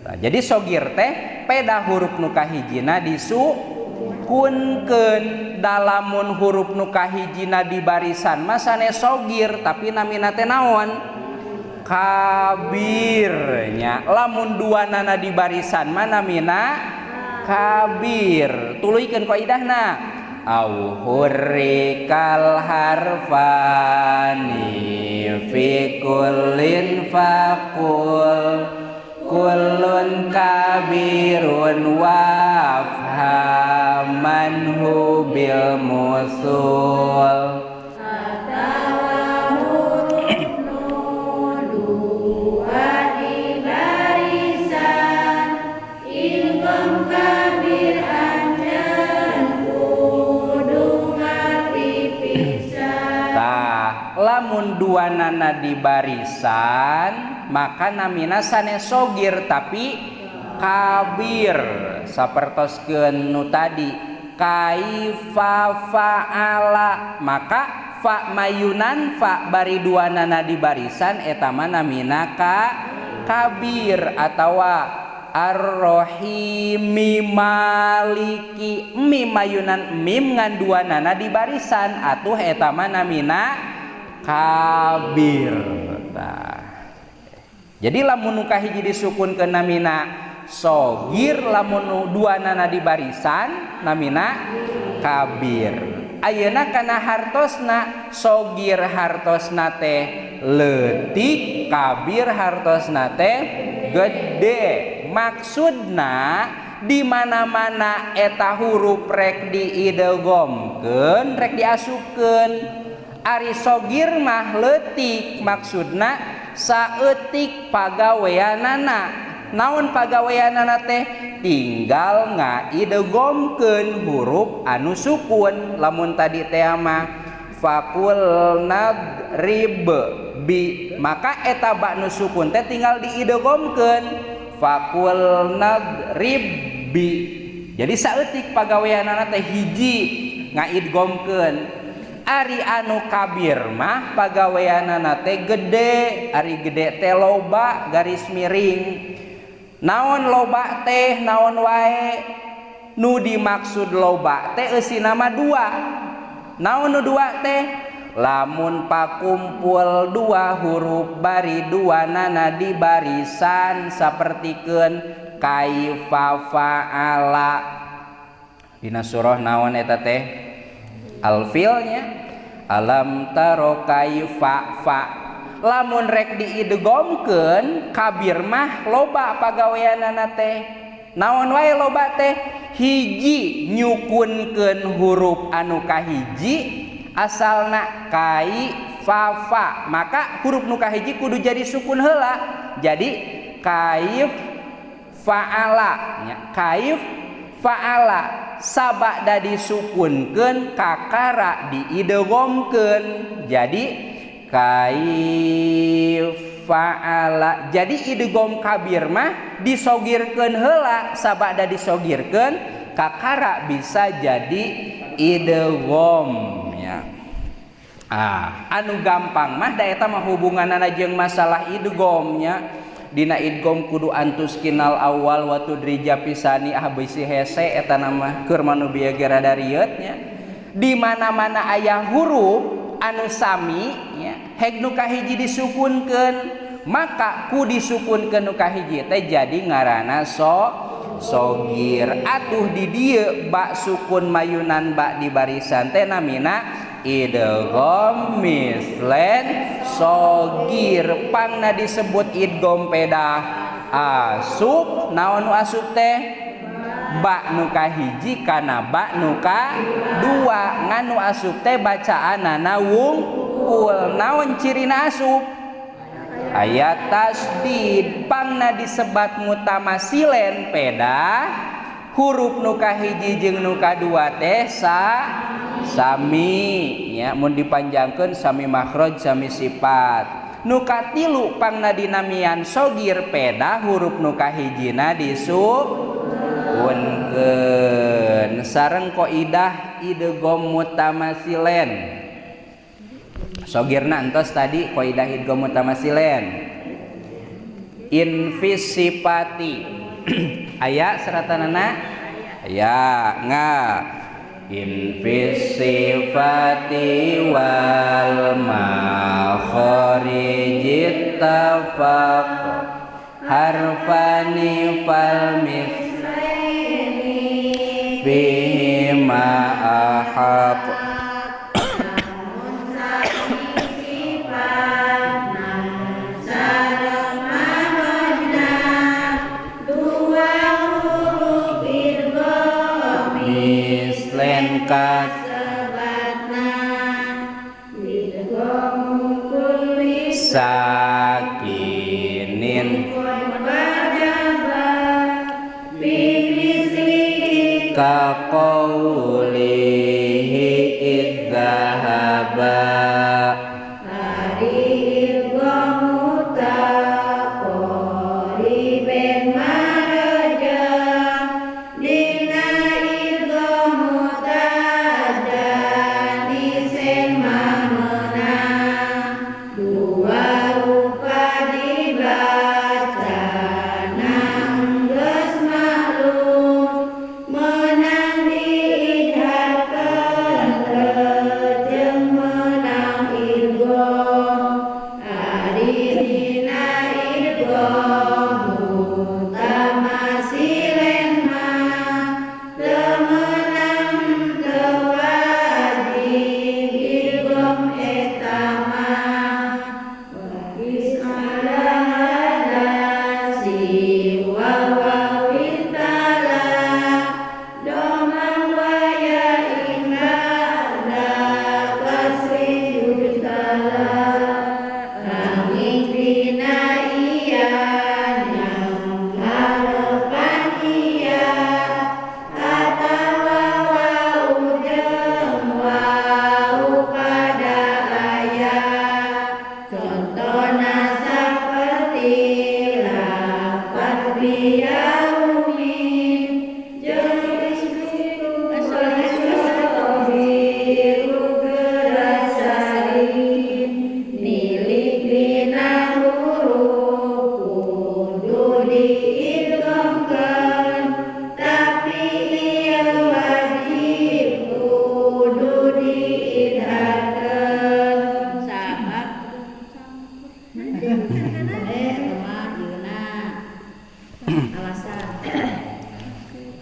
Jadi sogir teh peda huruf nu kahijina disukunkeun. Dalamun huruf nu kahijina di barisan mah sanes sogir tapi namina teh naon? Kabirnya. Lamun duanana di barisan mah namina kabir. Tuluykeun qaidahna. Au hurrikal harfani fi kullin faqul kullun kabirun wafhamanhu bil musul. Lamun duanana di barisan maka namina sanes sogir tapi kabir. Sapertoskeun nu tadi kaifa fa'ala maka fa mayunan fa bari duanana di barisan eta mah namina kabir atawa ar-rahimi maliki mim mayunan mim ngan duanana di barisan atuh eta mah namina kabir. Jadi lamun nu kahiji disukunkeun namina sogir, lamun nu duanana di barisan namina kabir. Ayeuna kana hartosna sogir hartosna teh leutik, kabir hartosna teh gede. Maksudna di mana-mana eta huruf rek diidghamkeun, rek diasupkeun. Ari sogir mah leutik, maksudna saeutik pagaweanana. Naon pagaweanana teh? Tinggal ngaidghamkeun huruf anu sukun. Lamun tadi teh mah faqul nadrib bi, maka eta ba nu sukun teh tinggal diidghamkeun faqul nadrib bi. Jadi saeutik pagaweanana teh hiji ngaidghamkeun. Ari anu kabir mah pagaweanana teh gede, ari gede teh loba garis miring. Naon loba teh naon wae nu dimaksud loba teh eusina mah dua. Naon nu dua teh? Lamun pakumpul dua huruf bari duanana di barisan sapertikeun kaifa fa'ala. Dina surah naon eta teh? Al-Filnya alam taro kaifa fa. Lamun rek diidghamkeun kabir mah loba pagaweanana teh. Naon wae loba teh? Hiji nyukunkeun huruf anu kahiji asalna kaifa fa, maka huruf nu kahiji kudu jadi sukun heula. Jadi kaif fa'ala nya, kaif fa'ala sabada disukunkeun kakara diidghamkeun jadi kaif fa'ala. Jadi idgham kabir mah disogirkeun heula, sabada disogirkeun kakara bisa jadi idgham ya. Anu gampang mah da eta mah hubunganana jeung masalah idgham nya. Dina idgham kudu antuskinal awal wa tudrija pisani bisi hese eta nama keur manu bieu ge rada rieut nya. Di mana-mana aya huruf anu sami nya, heg nu kahiji disukunkeun, maka ku disukunkeun nu kahiji teh jadi ngaranna sogir. Atuh di dieu ba sukun mayunan ba di barisan teh namina idgham mislen sogir. Pangna disebut idgham peda asup. Naon nu asup teh? Ba nu kahiji kana ba nu kadua. Nganu asup teh bacaanana wungkul. Naon cirina asup? Ayat tasdid. Pangna disebat mutamasilen peda huruf nu kahiji jeung nu kadua teh sami ya, mun dipanjangkeun sami makhraj sami sifat. Nu katilu pangna dinamian sogir peda huruf nu kahijina disukunkeun sareng qaidah idgham mutamasilen. Sogirna entos tadi qaidah idgham mutamasilen. Infisipati aya seratanana aya nga infisifati wal makharijit tafaq harfani fal mislaini bima ahab mislenkat sakinin kaqaulihi idzahaba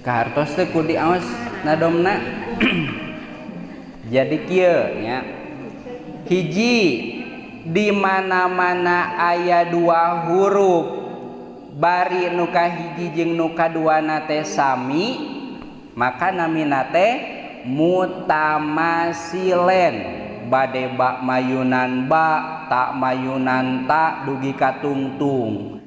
kahartos teh kudu diaos nadomna jadi kieu nya hiji di mana-mana aya dua huruf bari nu kahiji jeung nu kaduana teh sami maka namina teh mutamasilen bade bak mayunan ba tak mayunan tak dugi ka tungtung